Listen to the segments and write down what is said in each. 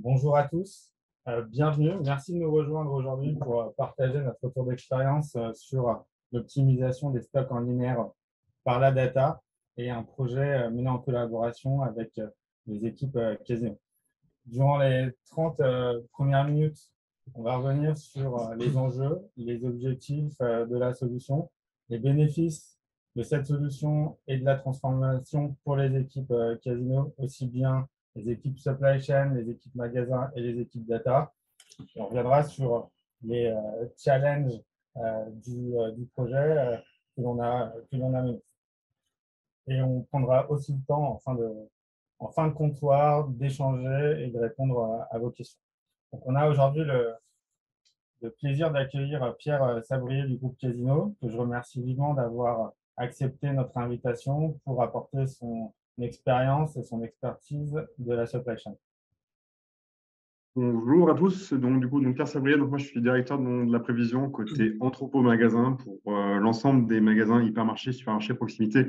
Bonjour à tous, bienvenue. Merci de nous rejoindre aujourd'hui pour partager notre retour d'expérience sur l'optimisation des stocks en linéaire par la data et un projet mené en collaboration avec les équipes Casino. Durant les 30 premières minutes, on va revenir sur les enjeux, les objectifs de la solution, les bénéfices de cette solution et de la transformation pour les équipes Casino, aussi bien les équipes supply chain, les équipes magasins et les équipes data. Et on reviendra sur les challenges du projet que l'on a mené. Et on prendra aussi le temps en fin de comptoir d'échanger et de répondre à vos questions. Donc, on a aujourd'hui le plaisir d'accueillir Pierre Sabrier du groupe Casino, que je remercie vivement d'avoir accepté notre invitation pour apporter son expérience et son expertise de la supply chain. Bonjour à tous. Donc Pierre Sabrier, moi je suis directeur de la prévision côté entrepôt magasin pour l'ensemble des magasins hypermarchés, supermarchés, proximité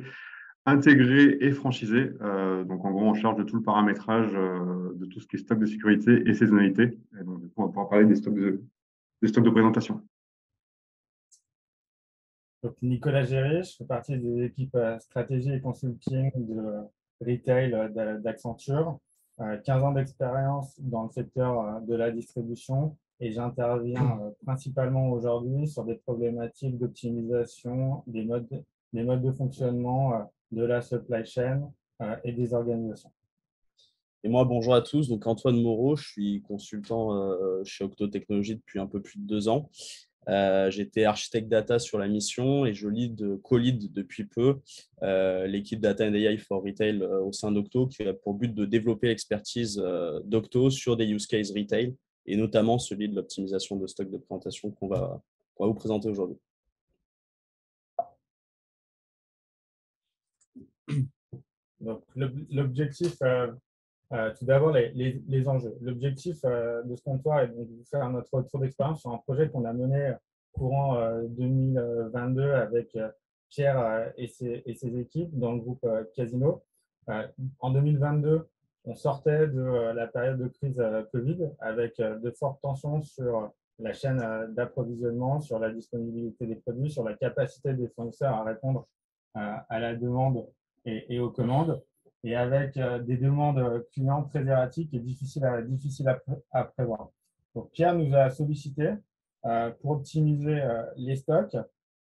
intégrés et franchisés. Donc en gros, en charge de tout le paramétrage de tout ce qui est stock de sécurité et saisonnalité. Et donc du coup, on va pouvoir parler des stocks de présentation. Donc, Nicolas Géry, je fais partie des équipes stratégie et consulting de retail d'Accenture. 15 ans d'expérience dans le secteur de la distribution et j'interviens principalement aujourd'hui sur des problématiques d'optimisation des modes de fonctionnement de la supply chain et des organisations. Et moi, bonjour à tous. Donc, Antoine Moreau, je suis consultant chez Octo Technologies depuis un peu plus de 2 ans. J'étais architecte data sur la mission et je co-lead depuis peu l'équipe Data and AI for Retail au sein d'Octo qui a pour but de développer l'expertise d'Octo sur des use cases retail et notamment celui de l'optimisation de stock de présentation qu'on va vous présenter aujourd'hui. Donc, l'objectif, tout d'abord, les enjeux. L'objectif de ce comptoir est donc de vous faire notre retour d'expérience sur un projet qu'on a mené courant 2022 avec Pierre et ses équipes dans le groupe Casino. En 2022, on sortait de la période de crise Covid avec de fortes tensions sur la chaîne d'approvisionnement, sur la disponibilité des produits, sur la capacité des fournisseurs à répondre à la demande et aux commandes, et avec des demandes clients très erratiques et difficiles à prévoir. Donc, Pierre nous a sollicité pour optimiser les stocks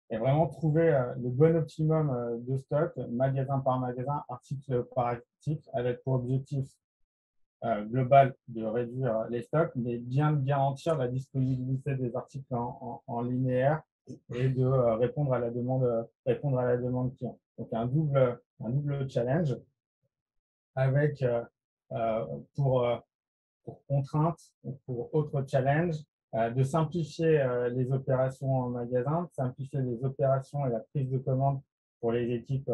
et vraiment trouver le bon optimum de stock, magasin par magasin, article par article, avec pour objectif global de réduire les stocks, mais bien de garantir la disponibilité des articles en linéaire et de répondre à la demande client. Donc, un double challenge avec pour contrainte, pour autre challenge, de simplifier les opérations en magasin, de simplifier les opérations et la prise de commande pour les équipes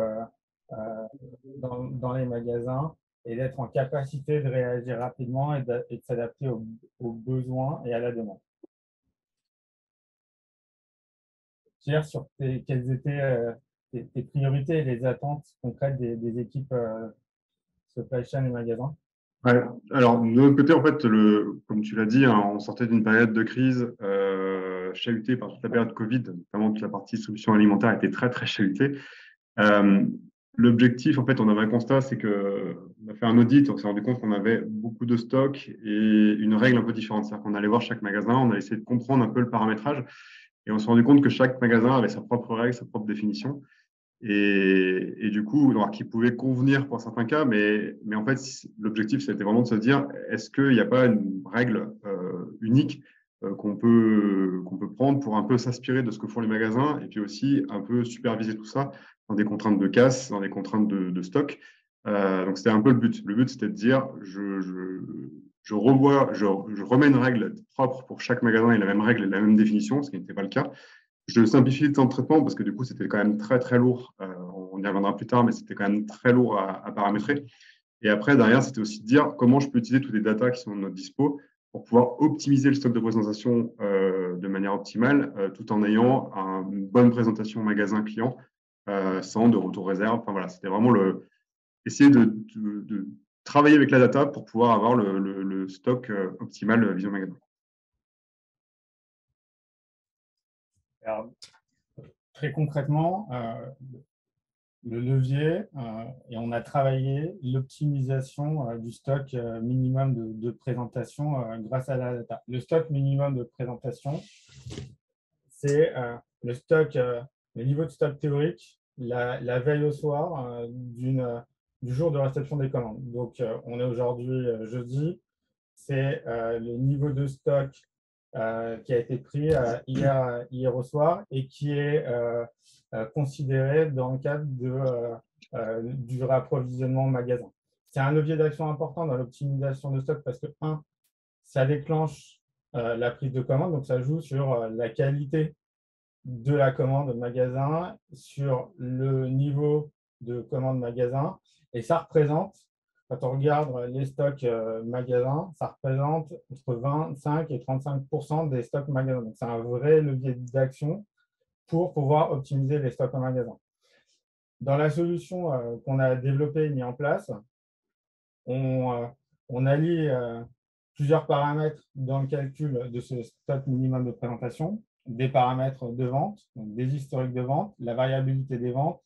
dans les magasins et d'être en capacité de réagir rapidement et de s'adapter aux besoins et à la demande. Pierre, sur quelles étaient tes priorités et les attentes concrètes des équipes supply chain et magasins? Ouais. Alors, de notre côté, en fait, comme tu l'as dit, hein, on sortait d'une période de crise chahutée par toute la période Covid, notamment toute la partie distribution alimentaire était très, très chahutée. L'objectif, en fait, on avait un constat, c'est qu'on a fait un audit, on s'est rendu compte qu'on avait beaucoup de stocks et une règle un peu différente. C'est-à-dire qu'on allait voir chaque magasin, on a essayé de comprendre un peu le paramétrage et on s'est rendu compte que chaque magasin avait sa propre règle, sa propre définition. Et du coup, alors, qui pouvait convenir pour certains cas, mais en fait, l'objectif, c'était vraiment de se dire, est-ce qu'il n'y a pas une règle unique qu'on peut prendre pour un peu s'inspirer de ce que font les magasins et puis aussi un peu superviser tout ça dans des contraintes de casse, dans des contraintes de stock. Donc, c'était un peu le but. Le but, c'était de dire, je remets une règle propre pour chaque magasin et la même règle et la même définition, ce qui n'était pas le cas. Je simplifie le temps de traitement parce que du coup, c'était quand même très, très lourd. On y reviendra plus tard, mais c'était quand même très lourd à paramétrer. Et après, derrière, c'était aussi de dire comment je peux utiliser toutes les datas qui sont à notre dispo pour pouvoir optimiser le stock de présentation de manière optimale, tout en ayant une bonne présentation magasin client sans de retour réserve. Enfin voilà, c'était vraiment essayer travailler avec la data pour pouvoir avoir le stock optimal Vision Magasin. Alors, très concrètement, le levier, et on a travaillé l'optimisation du stock minimum de présentation grâce à la data. Le stock minimum de présentation, c'est le niveau de stock théorique la veille au soir du jour de réception des commandes. Donc, on est aujourd'hui jeudi, c'est le niveau de stock qui a été pris hier au soir et qui est considéré dans le cadre du réapprovisionnement magasin. C'est un levier d'action important dans l'optimisation de stock parce que, ça déclenche la prise de commande, donc ça joue sur la qualité de la commande magasin, sur le niveau de commande magasin, et ça représente, quand on regarde les stocks magasins, ça représente entre 25 et 35% des stocks magasins. Donc, c'est un vrai levier d'action pour pouvoir optimiser les stocks en magasin. Dans la solution qu'on a développée et mise en place, on allie plusieurs paramètres dans le calcul de ce stock minimum de présentation, des paramètres de vente, donc des historiques de vente, la variabilité des ventes,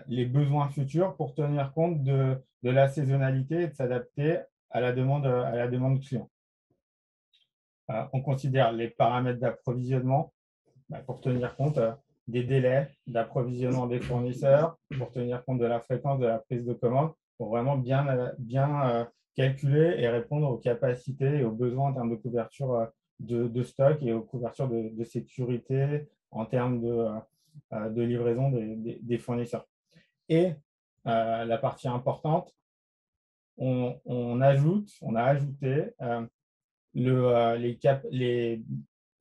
les besoins futurs pour tenir compte de la saisonnalité et de s'adapter à la demande client. On considère les paramètres d'approvisionnement pour tenir compte des délais d'approvisionnement des fournisseurs, pour tenir compte de la fréquence de la prise de commande, pour vraiment bien calculer et répondre aux capacités et aux besoins en termes de couverture de stock et aux couvertures de sécurité en termes de livraison des fournisseurs. Et la partie importante, on a ajouté les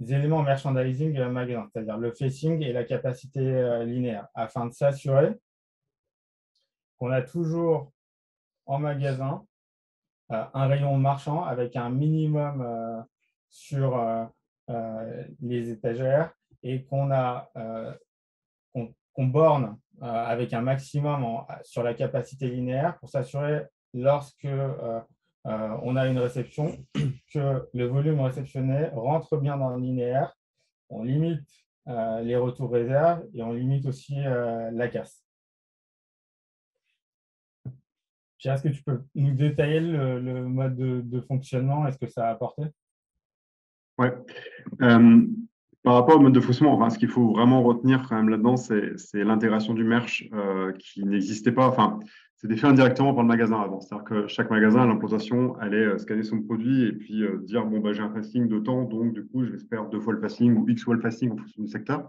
éléments merchandising magasin, c'est-à-dire le facing et la capacité linéaire, afin de s'assurer qu'on a toujours en magasin un rayon marchand avec un minimum sur les étagères et qu'on borne avec un maximum sur la capacité linéaire pour s'assurer lorsque on a une réception que le volume réceptionné rentre bien dans le linéaire. On limite les retours réserves et on limite aussi la casse. Est-ce que tu peux nous détailler le mode de fonctionnement et ce que ça a apporté? Ouais. Par rapport au mode de fonctionnement, ce qu'il faut vraiment retenir quand même là-dedans, c'est l'intégration du merch qui n'existait pas. Enfin, c'était fait indirectement par le magasin avant. C'est-à-dire que chaque magasin, à l'implantation, allait scanner son produit et puis dire bon, j'ai un fasting de temps, donc du coup, je vais faire 2 fois le fasting ou X fois le fasting en fonction du secteur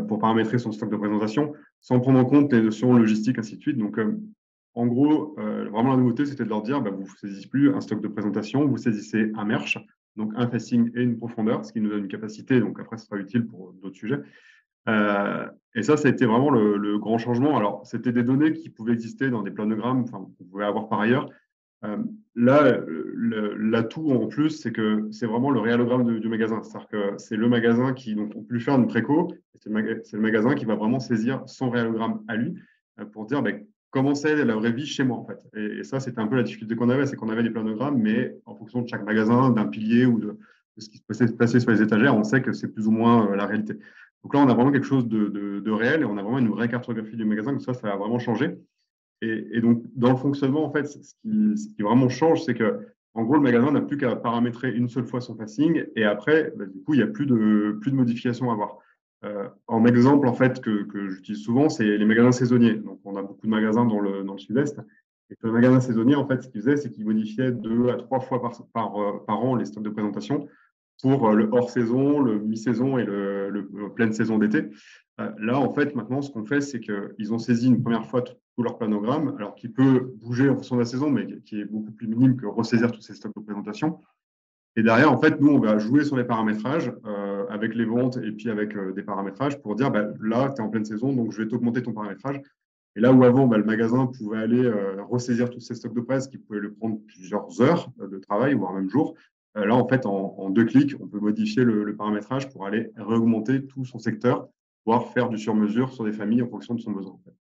pour paramétrer son stock de présentation, sans prendre en compte les notions logistiques, ainsi de suite. Donc, en gros, vraiment la nouveauté, c'était de leur dire vous ne saisissez plus un stock de présentation, vous saisissez un merch, donc un facing et une profondeur, ce qui nous donne une capacité. Donc après, ce sera utile pour d'autres sujets. Et ça a été vraiment le grand changement. Alors, c'était des données qui pouvaient exister dans des planogrammes, enfin, vous pouvez avoir par ailleurs. Là, l'atout en plus, c'est que c'est vraiment le réalogramme du magasin. C'est-à-dire que c'est le magasin qui, donc, on peut lui faire une préco, c'est le magasin qui va vraiment saisir son réalogramme à lui pour dire comment c'est la vraie vie chez moi, en fait. Et ça, c'était un peu la difficulté qu'on avait, c'est qu'on avait des planogrammes, mais en fonction de chaque magasin, d'un pilier ou de ce qui se passait sur les étagères, on sait que c'est plus ou moins la réalité. Donc là, on a vraiment quelque chose de réel et on a vraiment une vraie cartographie du magasin. Donc ça a vraiment changé. Et donc, dans le fonctionnement, en fait, ce qui vraiment change, c'est que, en gros, le magasin n'a plus qu'à paramétrer une seule fois son facing et après, du coup, il n'y a plus de modifications à avoir. En exemple, en fait, que j'utilise souvent, c'est les magasins saisonniers. Donc, on a beaucoup de magasins dans le sud-est. Et le magasin saisonnier, en fait, ce qu'il faisait, c'est qu'il modifiait 2 à 3 fois par an les stocks de présentation pour le hors-saison, le mi-saison et le pleine saison d'été. Là, en fait, maintenant, ce qu'on fait, c'est qu'ils ont saisi une première fois tout leur planogramme, alors qui peut bouger en fonction de la saison, mais qui est beaucoup plus minime que ressaisir tous ces stocks de présentation. Et derrière, en fait, nous, on va jouer sur les paramétrages avec les ventes et puis avec des paramétrages pour dire, là, tu es en pleine saison, donc je vais t'augmenter ton paramétrage. Et là où avant, le magasin pouvait aller ressaisir tous ces stocks de presse qui pouvaient lui prendre plusieurs heures de travail, voire même jours, là, en fait, en 2 clics, on peut modifier le paramétrage pour aller réaugmenter tout son secteur, voire faire du sur-mesure sur des familles en fonction de son besoin. En fait.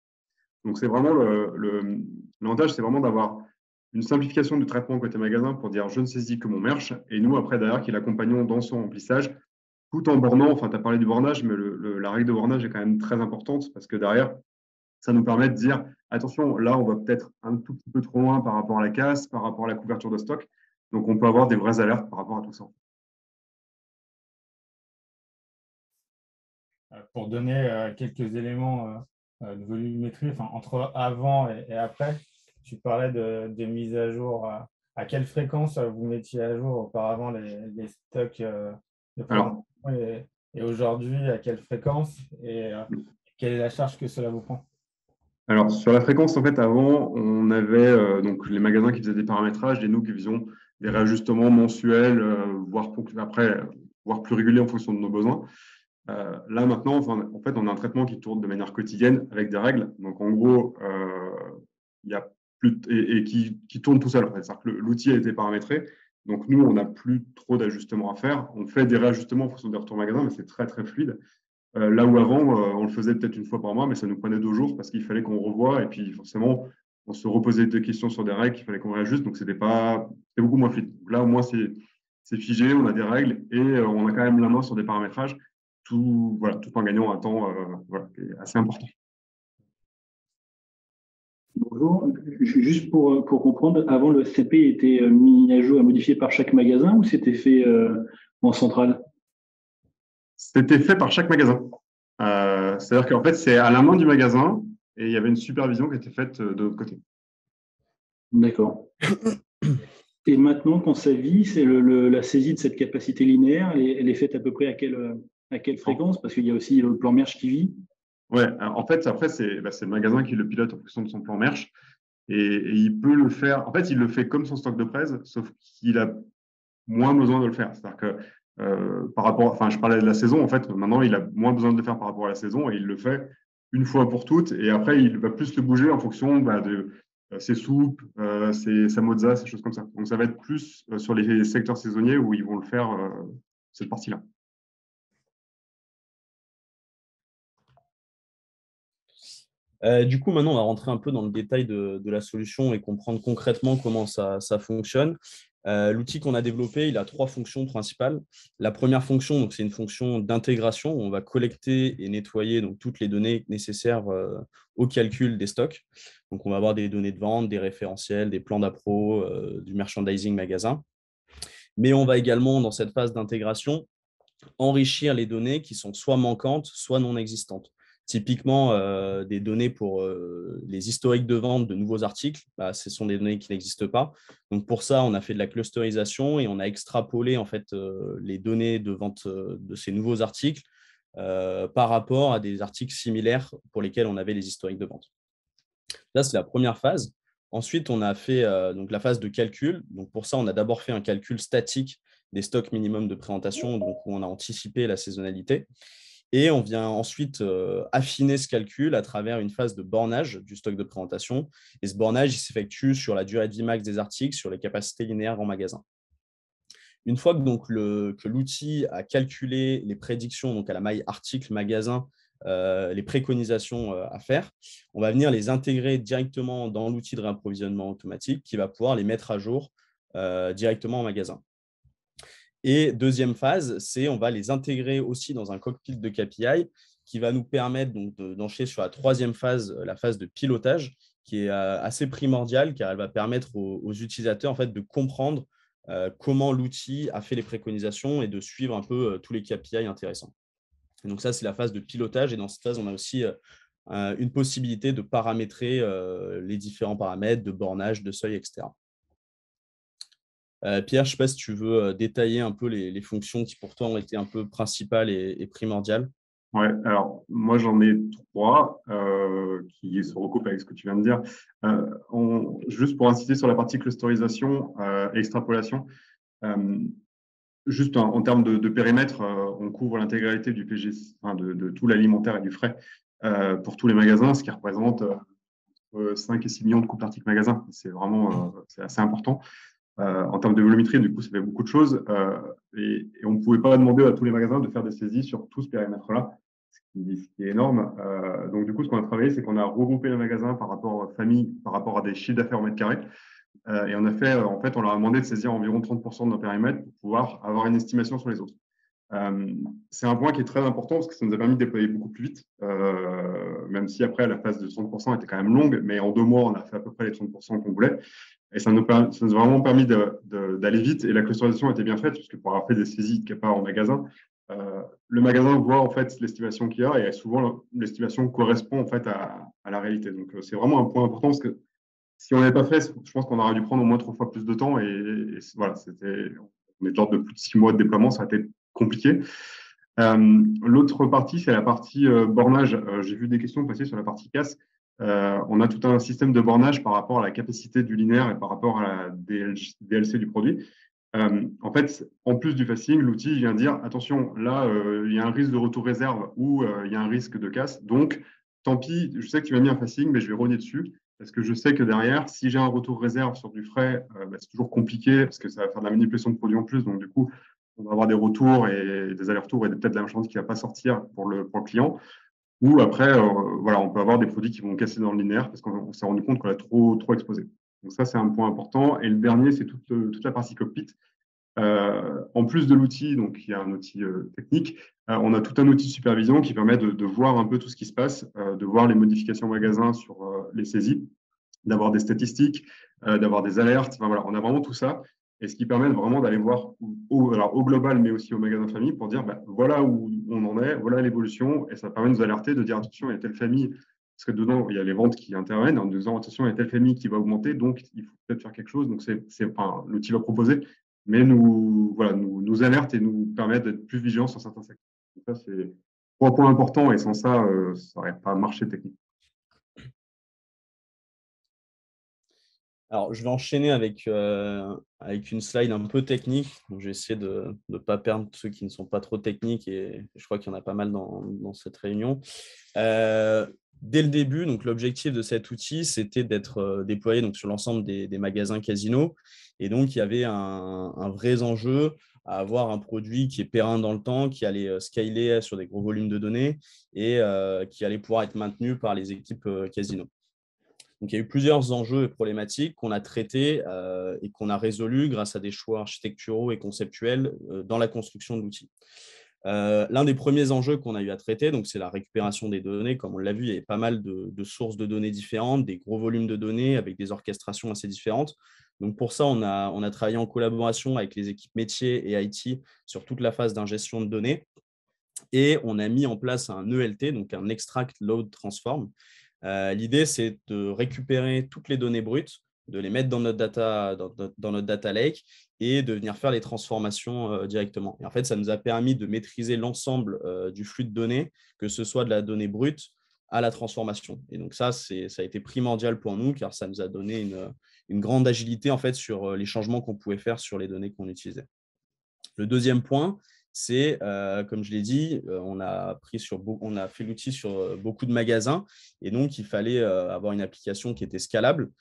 Donc, c'est vraiment l'avantage, c'est vraiment d'avoir une simplification du traitement côté magasin pour dire je ne saisis que mon merch et nous, après, derrière, qui l'accompagnons dans son remplissage tout en bornant. Enfin, tu as parlé du bornage, mais la règle de bornage est quand même très importante parce que derrière, ça nous permet de dire attention, là, on va peut-être un tout petit peu trop loin par rapport à la casse, par rapport à la couverture de stock. Donc, on peut avoir des vraies alertes par rapport à tout ça. Pour donner quelques éléments de volumétrie, enfin, entre avant et après, tu parlais de mise à jour. À quelle fréquence vous mettiez à jour auparavant les stocks de Alors, présentation et aujourd'hui, à quelle fréquence et quelle est la charge que cela vous prend? Alors, sur la fréquence, en fait, avant, on avait donc les magasins qui faisaient des paramétrages et nous qui faisions des réajustements mensuels, voire après, voire plus réguliers en fonction de nos besoins. Là, maintenant, enfin, en fait, on a un traitement qui tourne de manière quotidienne avec des règles. Donc, en gros, il y a plus et qui tourne tout seul. En fait. C'est-à-dire que l'outil a été paramétré. Donc, nous, on n'a plus trop d'ajustements à faire. On fait des réajustements en fonction des retours magasins, mais c'est très, très fluide. Là où avant, on le faisait peut-être une fois par mois, mais ça nous prenait 2 jours parce qu'il fallait qu'on revoie. Et puis, forcément, on se reposait des questions sur des règles qu'il fallait qu'on réajuste. Donc, c'était beaucoup moins fluide. Là, au moins, c'est figé, on a des règles et on a quand même la main sur des paramétrages tout en gagnant un temps qui est assez important. Bonjour, juste pour comprendre, avant le SCP était mis à jour et modifié par chaque magasin ou c'était fait en centrale? C'était fait par chaque magasin. C'est-à-dire qu'en fait, c'est à la main du magasin et il y avait une supervision qui était faite de l'autre côté. D'accord. Et maintenant, quand ça vit, c'est la saisie de cette capacité linéaire, elle est faite à peu près à quelle fréquence? Parce qu'il y a aussi le plan merge qui vit. Ouais, en fait, après, c'est le magasin qui le pilote en fonction de son plan merch et il peut le faire. En fait, il le fait comme son stock de presse, sauf qu'il a moins besoin de le faire. C'est-à-dire que par rapport, enfin, je parlais de la saison, en fait, maintenant, il a moins besoin de le faire par rapport à la saison et il le fait une fois pour toutes. Et après, il va plus le bouger en fonction de ses soupes, sa mozza, ces choses comme ça. Donc, ça va être plus sur les secteurs saisonniers où ils vont le faire, cette partie-là. Du coup, maintenant, on va rentrer un peu dans le détail de la solution et comprendre concrètement comment ça fonctionne. L'outil qu'on a développé, il a 3 fonctions principales. La première fonction, donc, c'est une fonction d'intégration où on va collecter et nettoyer donc, toutes les données nécessaires au calcul des stocks. Donc, on va avoir des données de vente, des référentiels, des plans d'appro, du merchandising magasin. Mais on va également, dans cette phase d'intégration, enrichir les données qui sont soit manquantes, soit non existantes. Typiquement, des données pour les historiques de vente de nouveaux articles, ce sont des données qui n'existent pas. Donc pour ça, on a fait de la clusterisation et on a extrapolé en fait, les données de vente de ces nouveaux articles par rapport à des articles similaires pour lesquels on avait les historiques de vente. Là, c'est la première phase. Ensuite, on a fait donc la phase de calcul. Donc pour ça, on a d'abord fait un calcul statique des stocks minimums de présentation, donc où on a anticipé la saisonnalité. Et on vient ensuite affiner ce calcul à travers une phase de bornage du stock de présentation. Et ce bornage, il s'effectue sur la durée de vie max des articles, sur les capacités linéaires en magasin. Une fois que l'outil a calculé les prédictions, donc à la maille article, magasin, les préconisations à faire, on va venir les intégrer directement dans l'outil de réapprovisionnement automatique qui va pouvoir les mettre à jour directement en magasin. Et deuxième phase, c'est on va les intégrer aussi dans un cockpit de KPI qui va nous permettre d'enchaîner sur la troisième phase, la phase de pilotage, qui est assez primordiale car elle va permettre aux utilisateurs en fait, de comprendre comment l'outil a fait les préconisations et de suivre un peu tous les KPI intéressants. Et donc ça, c'est la phase de pilotage. Et dans cette phase, on a aussi une possibilité de paramétrer les différents paramètres de bornage, de seuil, etc. Pierre, je ne sais pas si tu veux détailler un peu les fonctions qui pour toi ont été un peu principales et primordiales. Ouais, alors moi j'en ai 3 qui se recoupent avec ce que tu viens de dire. Juste pour insister sur la partie clusterisation et extrapolation, juste en termes de périmètre, on couvre l'intégralité du PG, enfin de tout l'alimentaire et du frais pour tous les magasins, ce qui représente 5 et 6 millions de coupes d'articles magasins. C'est vraiment c'est assez important. En termes de volumétrie, du coup, ça fait beaucoup de choses et on ne pouvait pas demander à tous les magasins de faire des saisies sur tout ce périmètre-là, ce qui est énorme. Donc, du coup, ce qu'on a travaillé, c'est qu'on a regroupé les magasins par rapport aux familles, par rapport à des chiffres d'affaires au mètre carré. Et on a fait, en fait, on leur a demandé de saisir environ 30% de nos périmètres pour pouvoir avoir une estimation sur les autres. C'est un point qui est très important parce que ça nous a permis de déployer beaucoup plus vite, même si après la phase de 30% était quand même longue, mais en 2 mois, on a fait à peu près les 30% qu'on voulait. Et ça nous a vraiment permis d'aller vite et la clusterisation était bien faite puisque pour avoir fait des saisies de CAPA en magasin, le magasin voit en fait l'estimation qu'il y a et souvent l'estimation correspond en fait à la réalité. Donc c'est vraiment un point important parce que si on n'avait pas fait, je pense qu'on aurait dû prendre au moins 3 fois plus de temps et voilà, on est de l'ordre de plus de 6 mois de déploiement, ça a été compliqué. L'autre partie, c'est la partie bornage. J'ai vu des questions passer sur la partie casse. On a tout un système de bornage par rapport à la capacité du linéaire et par rapport à la DLC du produit. En fait, en plus du facing, l'outil vient dire attention, là, il y a un risque de retour réserve ou il y a un risque de casse. Donc, tant pis, je sais que tu m'as mis un facing, mais je vais rogner dessus parce que je sais que derrière, si j'ai un retour réserve sur du frais, c'est toujours compliqué parce que ça va faire de la manipulation de produit en plus. Donc, du coup, on va avoir des retours et des allers-retours et peut-être de la marchandise qui ne va pas sortir pour le client. Ou après, voilà, on peut avoir des produits qui vont casser dans le linéaire parce qu'on s'est rendu compte qu'on a trop exposé. Donc ça, c'est un point important. Et le dernier, c'est toute la partie cockpit. En plus de l'outil, donc il y a un outil technique, on a tout un outil de supervision qui permet de voir un peu tout ce qui se passe, de voir les modifications magasin sur les saisies, d'avoir des statistiques, d'avoir des alertes. Enfin, voilà, on a vraiment tout ça. Et ce qui permet vraiment d'aller voir au global, mais aussi au magasin famille pour dire voilà où on en est, voilà l'évolution. Et ça permet de nous alerter, de dire attention, il y a telle famille, parce que dedans, il y a les ventes qui interviennent en nous disant attention, il y a telle famille qui va augmenter, donc il faut peut-être faire quelque chose. Donc, l'outil va proposer, mais nous alerte et nous permet d'être plus vigilants sur certains secteurs. Donc ça, c'est 3 points importants et sans ça, ça n'aurait pas marché technique. Alors, je vais enchaîner avec une slide un peu technique. Donc, je vais essayer de ne pas perdre ceux qui ne sont pas trop techniques et je crois qu'il y en a pas mal dans cette réunion. Dès le début, donc, l'objectif de cet outil, c'était d'être déployé donc, sur l'ensemble des magasins Casino. Et donc, il y avait un vrai enjeu à avoir un produit qui est périn dans le temps, qui allait scaler sur des gros volumes de données et qui allait pouvoir être maintenu par les équipes Casino. Donc, il y a eu plusieurs enjeux et problématiques qu'on a traités et qu'on a résolus grâce à des choix architecturaux et conceptuels dans la construction de l'outil. L'un des premiers enjeux qu'on a eu à traiter, c'est la récupération des données. Comme on l'a vu, il y avait pas mal de sources de données différentes, des gros volumes de données avec des orchestrations assez différentes. Donc, pour ça, on a travaillé en collaboration avec les équipes métiers et IT sur toute la phase d'ingestion de données. Et on a mis en place un ELT, donc un Extract Load Transform. L'idée, c'est de récupérer toutes les données brutes, de les mettre dans notre data lake et de venir faire les transformations directement. Et en fait, ça nous a permis de maîtriser l'ensemble du flux de données, que ce soit de la donnée brute à la transformation. Et donc ça a été primordial pour nous car ça nous a donné une grande agilité en fait, sur les changements qu'on pouvait faire sur les données qu'on utilisait. Le deuxième point, c'est, comme je l'ai dit, on a fait l'outil sur beaucoup de magasins et donc il fallait avoir une application qui était scalable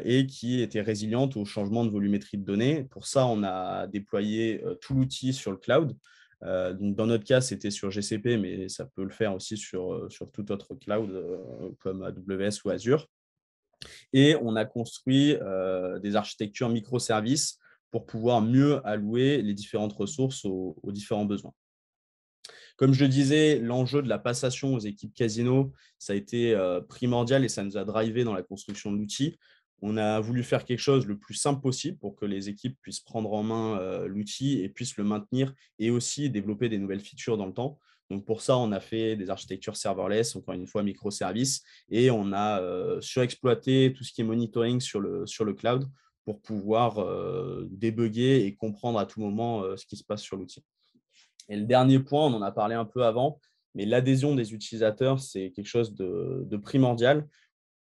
et qui était résiliente au changement de volumétrie de données. Pour ça, on a déployé tout l'outil sur le cloud. Donc dans notre cas, c'était sur GCP, mais ça peut le faire aussi sur tout autre cloud comme AWS ou Azure. Et on a construit des architectures microservices pour pouvoir mieux allouer les différentes ressources aux différents besoins. Comme je le disais, l'enjeu de la passation aux équipes Casino, ça a été primordial et ça nous a drivé dans la construction de l'outil. On a voulu faire quelque chose le plus simple possible pour que les équipes puissent prendre en main l'outil et puissent le maintenir et aussi développer des nouvelles features dans le temps. Donc pour ça, on a fait des architectures serverless, encore une fois microservices, et on a surexploité tout ce qui est monitoring sur le cloud pour pouvoir débugger et comprendre à tout moment ce qui se passe sur l'outil. Et le dernier point, on en a parlé un peu avant, mais l'adhésion des utilisateurs, c'est quelque chose de primordial.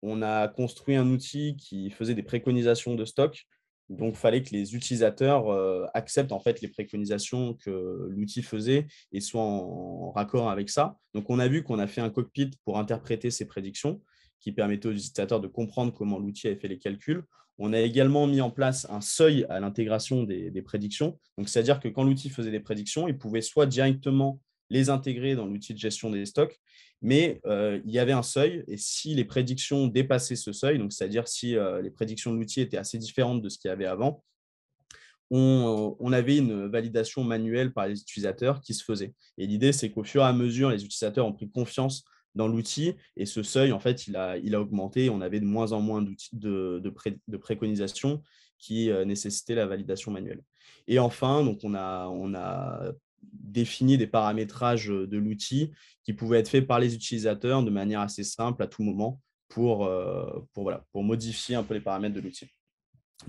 On a construit un outil qui faisait des préconisations de stock. Donc, il fallait que les utilisateurs acceptent en fait les préconisations que l'outil faisait et soient en raccord avec ça. Donc, on a vu qu'on a fait un cockpit pour interpréter ces prédictions qui permettait aux utilisateurs de comprendre comment l'outil avait fait les calculs. On a également mis en place un seuil à l'intégration des prédictions. Donc, c'est-à-dire que quand l'outil faisait des prédictions, il pouvait soit directement les intégrer dans l'outil de gestion des stocks. Mais il y avait un seuil, et si les prédictions dépassaient ce seuil, donc c'est-à-dire si les prédictions de l'outil étaient assez différentes de ce qu'il y avait avant, on avait une validation manuelle par les utilisateurs qui se faisait. Et l'idée, c'est qu'au fur et à mesure, les utilisateurs ont pris confiance dans l'outil et ce seuil, en fait, il a augmenté. On avait de moins en moins d'outils de préconisation qui nécessitaient la validation manuelle. Et enfin, donc on a défini des paramétrages de l'outil qui pouvaient être faits par les utilisateurs de manière assez simple à tout moment pour modifier un peu les paramètres de l'outil.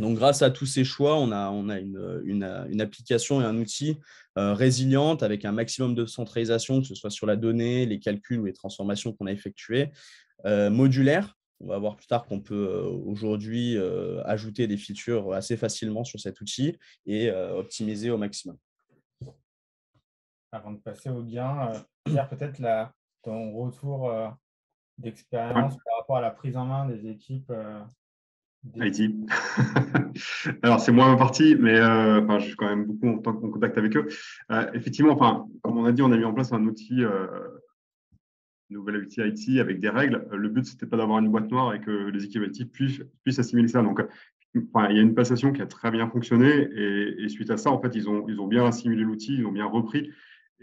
Donc, grâce à tous ces choix, on a une application et un outil résiliente avec un maximum de centralisation, que ce soit sur la donnée, les calculs ou les transformations qu'on a effectuées, modulaire. On va voir plus tard qu'on peut aujourd'hui ajouter des features assez facilement sur cet outil et optimiser au maximum. Avant de passer au gain, Pierre, peut-être ton retour d'expérience par rapport à la prise en main des équipes IT. Alors, c'est moins ma partie, mais je suis quand même beaucoup en contact avec eux. Effectivement, comme on a dit, on a mis en place un outil, nouvel outil IT avec des règles. Le but, c'était pas d'avoir une boîte noire et que les équipes IT puissent assimiler ça. Donc, il y a une passation qui a très bien fonctionné et suite à ça, en fait, ils ont bien assimilé l'outil, ils ont bien repris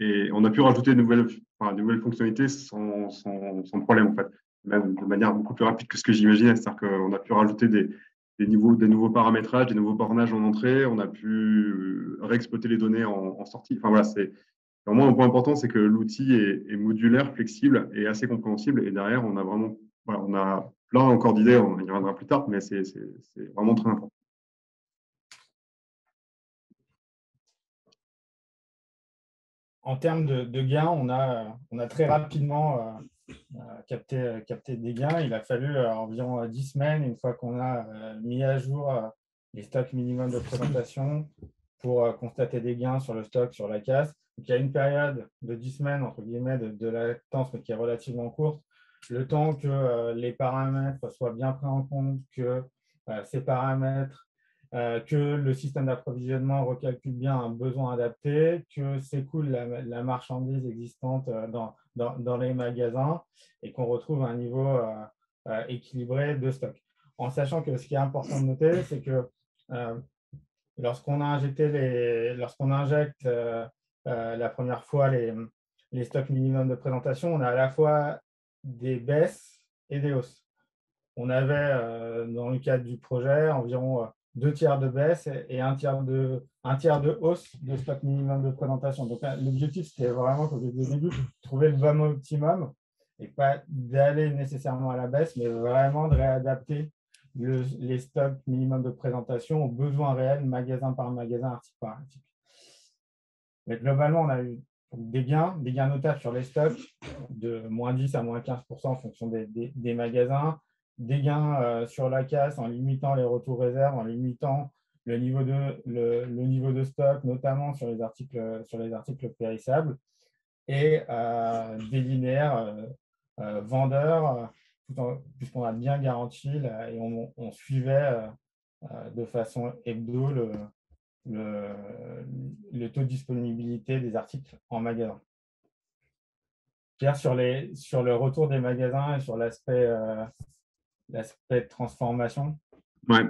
et on a pu rajouter de nouvelles fonctionnalités sans problème, en fait, même de manière beaucoup plus rapide que ce que j'imaginais. C'est-à-dire qu'on a pu rajouter des nouveaux paramétrages, des nouveaux bornages en entrée, on a pu réexploiter les données en sortie. Enfin, voilà, c'est vraiment un point important, c'est que l'outil est modulaire, flexible et assez compréhensible. Et derrière, on a vraiment, on a plein encore d'idées, on y reviendra plus tard, mais c'est vraiment très important. En termes de gains, on a très rapidement capté des gains. Il a fallu environ 10 semaines, une fois qu'on a mis à jour les stocks minimums de présentation pour constater des gains sur le stock, sur la casse. Donc, il y a une période de 10 semaines, entre guillemets, de latence, mais qui est relativement courte. Le temps que les paramètres soient bien pris en compte, que ces paramètres que le système d'approvisionnement recalcule bien un besoin adapté, que s'écoule la marchandise existante dans les magasins et qu'on retrouve un niveau équilibré de stock. En sachant que ce qui est important de noter, c'est que lorsqu'on injecte la première fois les stocks minimums de présentation, on a à la fois des baisses et des hausses. On avait, dans le cadre du projet, environ 2/3 de baisse et un tiers de hausse de stock minimum de présentation. Donc, l'objectif, c'était vraiment, au début, de trouver le bon optimum et pas d'aller nécessairement à la baisse, mais vraiment de réadapter les stocks minimum de présentation aux besoins réels, magasin par magasin, article par article. Mais globalement, on a eu des gains notables sur les stocks de -10 à -15% en fonction des magasins, des gains sur la casse en limitant les retours réserves, en limitant le niveau de stock, notamment sur les articles périssables, et des linéaires vendeurs, puisqu'on a bien garanti et on suivait de façon hebdo le taux de disponibilité des articles en magasin. Pierre, sur le retour des magasins et sur l'aspect de transformation. Ouais,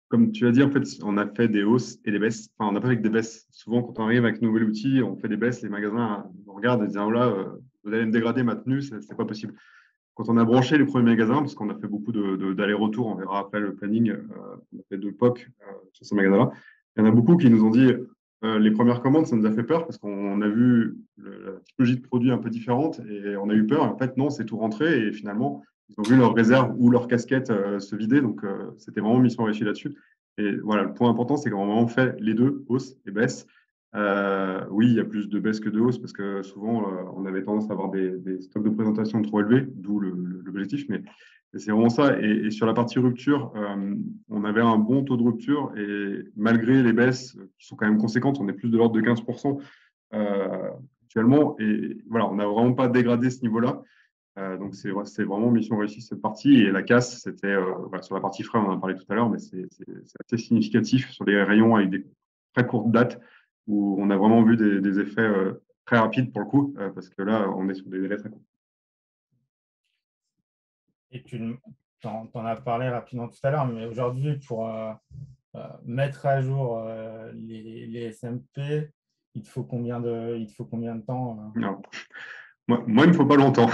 comme tu as dit, en fait, on a fait des hausses et des baisses. Enfin, on n'a pas fait que des baisses. Souvent, quand on arrive avec un nouvel outil, on fait des baisses. Les magasins nous regardent et disent, oh là, vous allez me dégrader ma tenue, c'est pas possible. Quand on a branché les premiers magasins, parce qu'on a fait beaucoup d'allers-retours, on verra après le planning, on a fait 2 POC sur ces magasins-là. Il y en a beaucoup qui nous ont dit, les premières commandes, ça nous a fait peur parce qu'on a vu la typologie de produits un peu différente et on a eu peur. Et en fait, non, c'est tout rentré et finalement, ils ont vu leur réserve ou leur casquette se vider. Donc, c'était vraiment mission réussie là-dessus. Et voilà, le point important, c'est qu'on a vraiment fait les deux, hausse et baisse. Oui, il y a plus de baisse que de hausse parce que souvent, on avait tendance à avoir des stocks de présentation trop élevés, d'où l'objectif. Mais c'est vraiment ça. Et sur la partie rupture, on avait un bon taux de rupture et malgré les baisses qui sont quand même conséquentes, on est plus de l'ordre de 15% actuellement. Et voilà, on n'a vraiment pas dégradé ce niveau-là. Donc, c'est vraiment mission réussie cette partie. Et la casse, c'était sur la partie frais, on en a parlé tout à l'heure, mais c'est assez significatif sur des rayons avec des très courtes dates où on a vraiment vu des effets très rapide pour le coup, parce que là, on est sur des délais très courts. Et tu en as parlé rapidement tout à l'heure, mais aujourd'hui, pour mettre à jour les SMP, il te faut combien de temps Non. Moi, il ne me faut pas longtemps.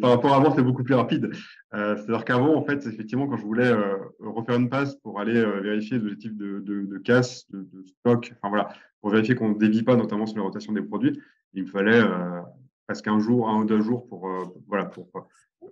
Par rapport à avant, c'est beaucoup plus rapide. C'est-à-dire qu'avant, en fait, effectivement, quand je voulais refaire une passe pour aller vérifier les objectifs de casse, de stock, enfin voilà, pour vérifier qu'on ne dévie pas, notamment sur la rotation des produits, il me fallait presque un ou 2 jours pour, voilà, pour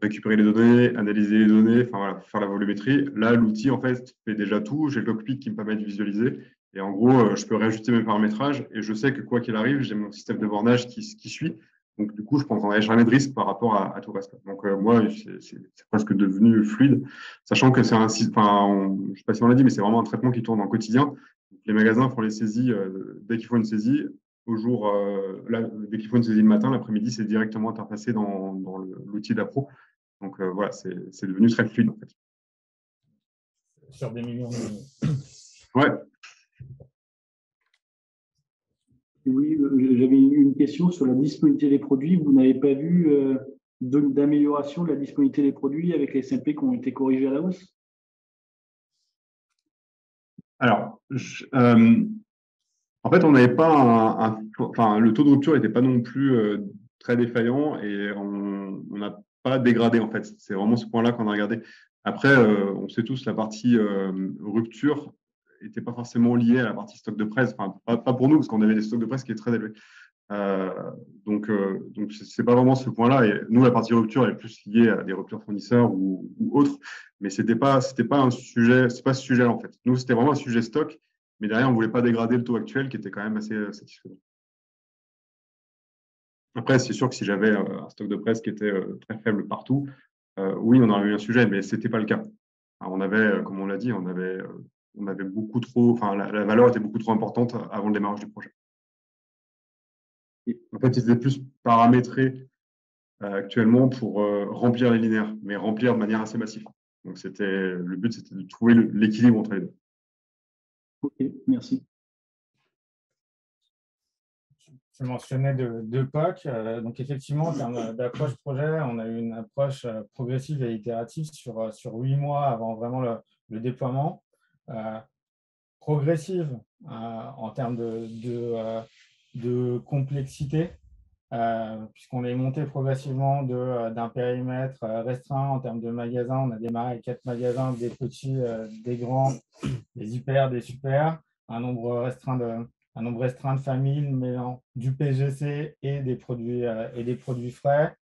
récupérer les données, analyser les données, enfin voilà, faire la volumétrie. Là, l'outil, en fait, fait déjà tout. J'ai le cockpit qui me permet de visualiser. Et en gros, je peux réajuster mes paramétrages et je sais que quoi qu'il arrive, j'ai mon système de bornage qui suit. Donc, du coup, je ne prendrai jamais de risque par rapport à tout reste. Donc, moi, c'est presque devenu fluide, sachant que c'est un site, enfin, je ne sais pas si on l'a dit, mais c'est vraiment un traitement qui tourne en quotidien. Donc, les magasins font les saisies dès qu'ils font une saisie. Dès qu'ils font une saisie le matin, l'après-midi, c'est directement interfacé dans l'outil d'appro. Donc, voilà, c'est devenu très fluide, en fait. Sur des millions de... Ouais. Oui, j'avais une question sur la disponibilité des produits. Vous n'avez pas vu d'amélioration de la disponibilité des produits avec les SMP qui ont été corrigés à la hausse? Alors, en fait, on n'avait pas enfin, le taux de rupture n'était pas non plus très défaillant et on n'a pas dégradé, en fait. C'est vraiment ce point-là qu'on a regardé. Après, on sait tous, la partie rupture n'était pas forcément liée à la partie stock de presse. Enfin, pas pour nous, parce qu'on avait des stocks de presse qui étaient très élevés. Donc, c'est pas vraiment ce point-là. Et nous, la partie rupture elle est plus liée à des ruptures fournisseurs ou autres, mais c'était pas un sujet, c'est pas ce sujet-là en fait. Nous, c'était vraiment un sujet stock, mais derrière, on voulait pas dégrader le taux actuel qui était quand même assez satisfaisant. Après, c'est sûr que si j'avais un stock de presse qui était très faible partout, oui, on aurait eu un sujet, mais c'était pas le cas. Alors, on avait, comme on l'a dit, on avait beaucoup trop, enfin, la valeur était beaucoup trop importante avant le démarrage du projet. En fait, c'était plus paramétré actuellement pour remplir les linéaires, mais remplir de manière assez massive. Donc, le but, c'était de trouver l'équilibre entre les deux. Ok, merci. Tu mentionnais deux POC. Donc, effectivement, en termes d'approche projet, on a eu une approche progressive et itérative sur 8 mois avant vraiment le déploiement. Progressive en termes de complexité, puisqu'on est monté progressivement d'un périmètre restreint en termes de magasins. On a démarré avec 4 magasins, des petits, des grands, des hyper, des super, un nombre restreint de familles mêlant du PGC et des produits frais.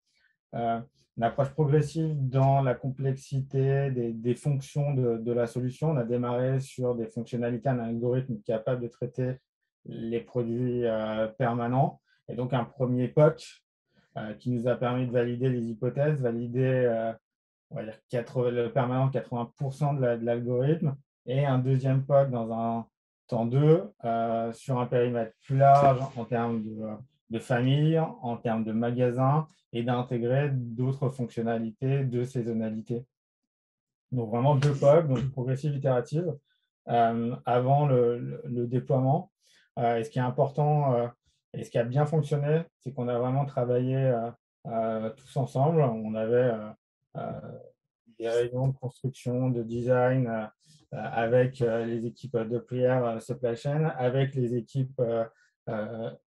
Une approche progressive dans la complexité des fonctions de la solution. On a démarré sur des fonctionnalités, un algorithme capable de traiter les produits permanents. Et donc, un premier POC qui nous a permis de valider les hypothèses, valider on va dire le permanent 80% de l'algorithme, et un deuxième POC dans un temps 2 sur un périmètre plus large en termes de famille, en termes de magasins, et d'intégrer d'autres fonctionnalités de saisonnalité. Donc vraiment 2 POC, donc progressive, itérative, avant le déploiement. Et ce qui est important et ce qui a bien fonctionné, c'est qu'on a vraiment travaillé tous ensemble. On avait des réunions de construction, de design avec les équipes de prière supply chain, avec les équipes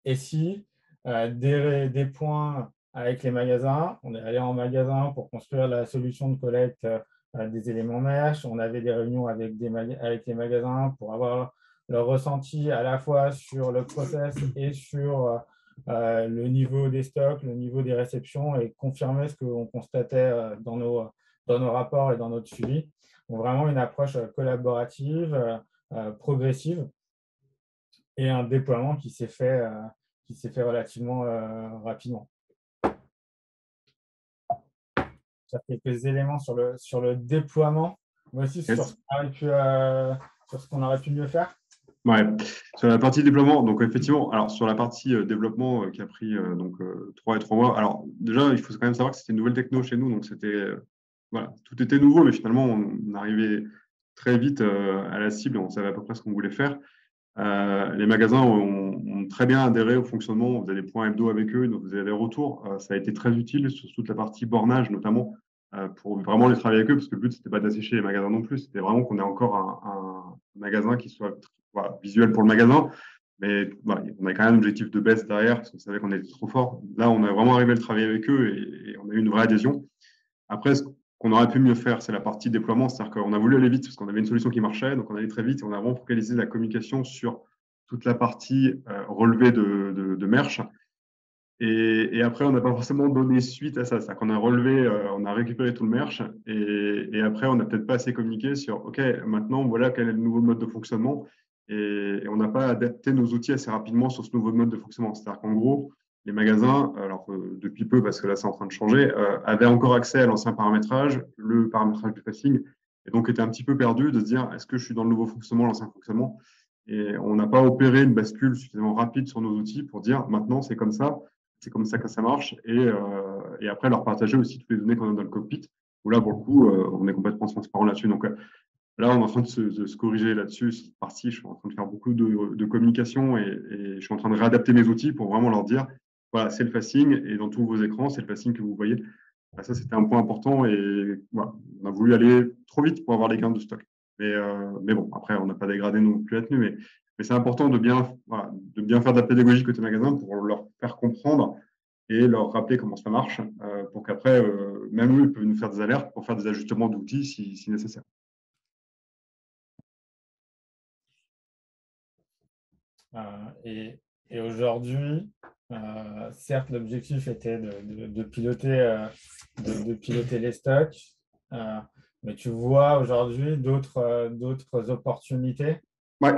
SI, des points avec les magasins. On est allé en magasin pour construire la solution de collecte des éléments mesh. On avait des réunions avec les magasins pour avoir leur ressenti à la fois sur le process et sur le niveau des stocks, le niveau des réceptions, et confirmer ce qu'on constatait dans nos rapports et dans notre suivi. Donc, vraiment une approche collaborative, progressive, et un déploiement qui s'est fait relativement rapidement. Ça fait quelques éléments sur le déploiement, mais aussi sur ce qu'on aurait pu mieux faire. Ouais, sur la partie déploiement, donc effectivement, alors sur la partie développement qui a pris 3 mois, alors déjà, il faut quand même savoir que c'était une nouvelle techno chez nous, donc c'était, voilà, tout était nouveau, mais finalement, on arrivait très vite à la cible, on savait à peu près ce qu'on voulait faire. Les magasins ont très bien adhéré au fonctionnement. Vous avez des points hebdo avec eux, donc vous avez des retours. Ça a été très utile sur toute la partie bornage, notamment, pour vraiment les travailler avec eux, parce que le but, c'était pas d'assécher les magasins non plus. C'était vraiment qu'on ait encore un magasin qui soit visuel pour le magasin. Mais on a quand même un objectif de baisse derrière, parce qu'on savait qu'on était trop fort. Là, on a vraiment arrivé à le travailler avec eux et on a eu une vraie adhésion. Après, ce qu'on aurait pu mieux faire, c'est la partie déploiement. C'est-à-dire qu'on a voulu aller vite parce qu'on avait une solution qui marchait, donc on allait très vite et on a vraiment focalisé la communication sur toute la partie relevée de merch. Et après, on n'a pas forcément donné suite à ça. C'est-à-dire qu'on a relevé, on a récupéré tout le merch et après, on n'a peut-être pas assez communiqué sur OK, maintenant, voilà quel est le nouveau mode de fonctionnement. Et on n'a pas adapté nos outils assez rapidement sur ce nouveau mode de fonctionnement. C'est-à-dire qu'en gros, les magasins, alors depuis peu, parce que là, c'est en train de changer, avaient encore accès à l'ancien paramétrage, le paramétrage du facing, et donc étaient un petit peu perdus de se dire est-ce que je suis dans le nouveau fonctionnement, l'ancien fonctionnement? Et on n'a pas opéré une bascule suffisamment rapide sur nos outils pour dire maintenant, c'est comme ça que ça marche, et après leur partager aussi toutes les données qu'on a dans le cockpit, où là, pour le coup, on est complètement transparent là-dessus. Donc, là, on est en train de se corriger là-dessus, cette partie. Je suis en train de faire beaucoup de communication et je suis en train de réadapter mes outils pour vraiment leur dire, voilà, c'est le facing et dans tous vos écrans, c'est le facing que vous voyez. Ça, c'était un point important et voilà, on a voulu aller trop vite pour avoir les gains de stock. Mais bon, après, on n'a pas dégradé non plus la tenue, mais c'est important de bien faire de la pédagogie côté magasin pour leur faire comprendre et leur rappeler comment ça marche pour qu'après, même eux, ils peuvent nous faire des alertes pour faire des ajustements d'outils si nécessaire. Et aujourd'hui, certes, l'objectif était de piloter, de piloter les stocks, mais tu vois aujourd'hui d'autres opportunités. Ouais.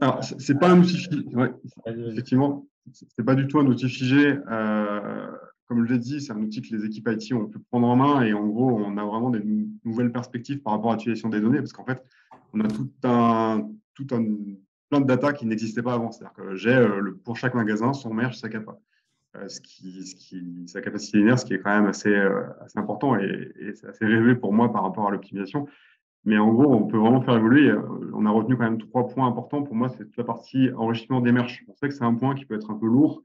Alors, c'est pas un outil figé. Ouais, Vas-y. effectivement, c'est pas du tout un outil figé. Comme je l'ai dit, c'est un outil que les équipes IT ont pu prendre en main et en gros, on a vraiment des nouvelles perspectives par rapport à l'utilisation des données parce qu'en fait, on a plein de data qui n'existaient pas avant. C'est-à-dire que j'ai pour chaque magasin son merge, sa capa. Sa capacité linéaire, ce qui est quand même assez important et c'est assez relevé pour moi par rapport à l'optimisation. Mais en gros, on peut vraiment faire évoluer. On a retenu quand même 3 points importants. Pour moi, c'est toute la partie enrichissement des merch. On sait que c'est un point qui peut être un peu lourd.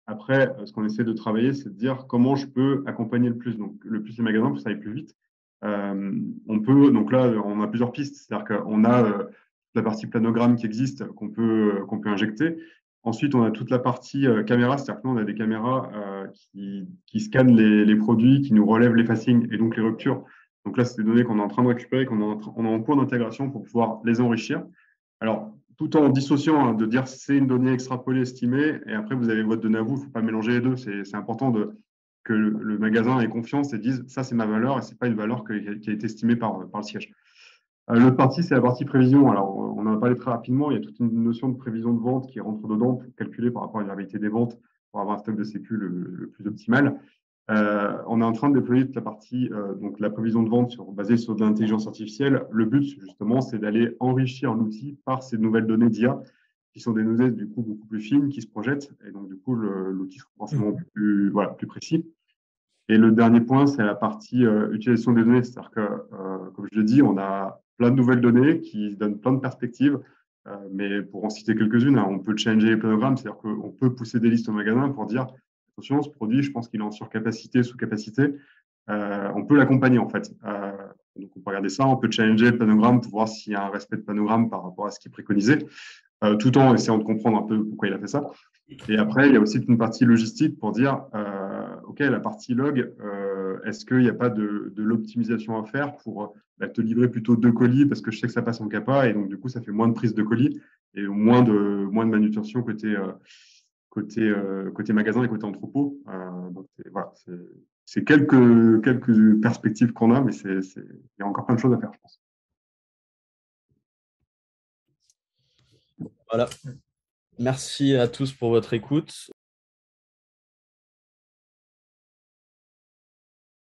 Après, ce qu'on essaie de travailler, c'est de dire comment je peux accompagner le plus. Donc, le plus les magasins, pour que ça aille plus vite. Donc là, on a plusieurs pistes. C'est-à-dire qu'on a la partie planogramme qui existe, qu'on peut injecter. Ensuite, on a toute la partie caméra. C'est-à-dire que nous, on a des caméras qui scannent les produits, qui nous relèvent les facings et donc les ruptures. Donc là, c'est des données qu'on est en train de récupérer, on est en cours d'intégration pour pouvoir les enrichir. Alors, tout en dissociant, de dire c'est une donnée extrapolée, estimée, et après, vous avez votre donnée à vous, il ne faut pas mélanger les deux. C'est important que le magasin ait confiance et dise ça, c'est ma valeur, et ce n'est pas une valeur qui a été estimée par le siège. L'autre partie, c'est la partie prévision. Alors, on en a parlé très rapidement. Il y a toute une notion de prévision de vente qui rentre dedans pour calculer par rapport à la réalité des ventes, pour avoir un stock de sécu le plus optimal. On est en train de déployer toute la partie, donc la prévision de vente basée sur de l'intelligence artificielle. Le but, justement, c'est d'aller enrichir l'outil par ces nouvelles données d'IA, qui sont des données du coup beaucoup plus fines, qui se projettent, et donc du coup, l'outil sera forcément plus précis. Et le dernier point, c'est la partie utilisation des données. C'est-à-dire que, comme je l'ai dit, on a plein de nouvelles données qui donnent plein de perspectives. Mais pour en citer quelques-unes, on peut changer les planogrammes, c'est-à-dire qu'on peut pousser des listes au magasin pour dire attention, ce produit, je pense qu'il est en surcapacité, sous-capacité. On peut l'accompagner en fait. Donc on peut regarder ça, on peut challenger le planogramme pour voir s'il y a un respect de planogramme par rapport à ce qui est préconisé, tout en essayant de comprendre un peu pourquoi il a fait ça. Et après, il y a aussi une partie logistique pour dire, OK, la partie log, est-ce qu'il n'y a pas de l'optimisation à faire pour te livrer plutôt 2 colis parce que je sais que ça passe en capa et donc du coup, ça fait moins de prise de colis et moins de manutention côté magasin et côté entrepôt. Donc, voilà, c'est quelques perspectives qu'on a, mais il y a encore plein de choses à faire, je pense. Voilà. Merci à tous pour votre écoute.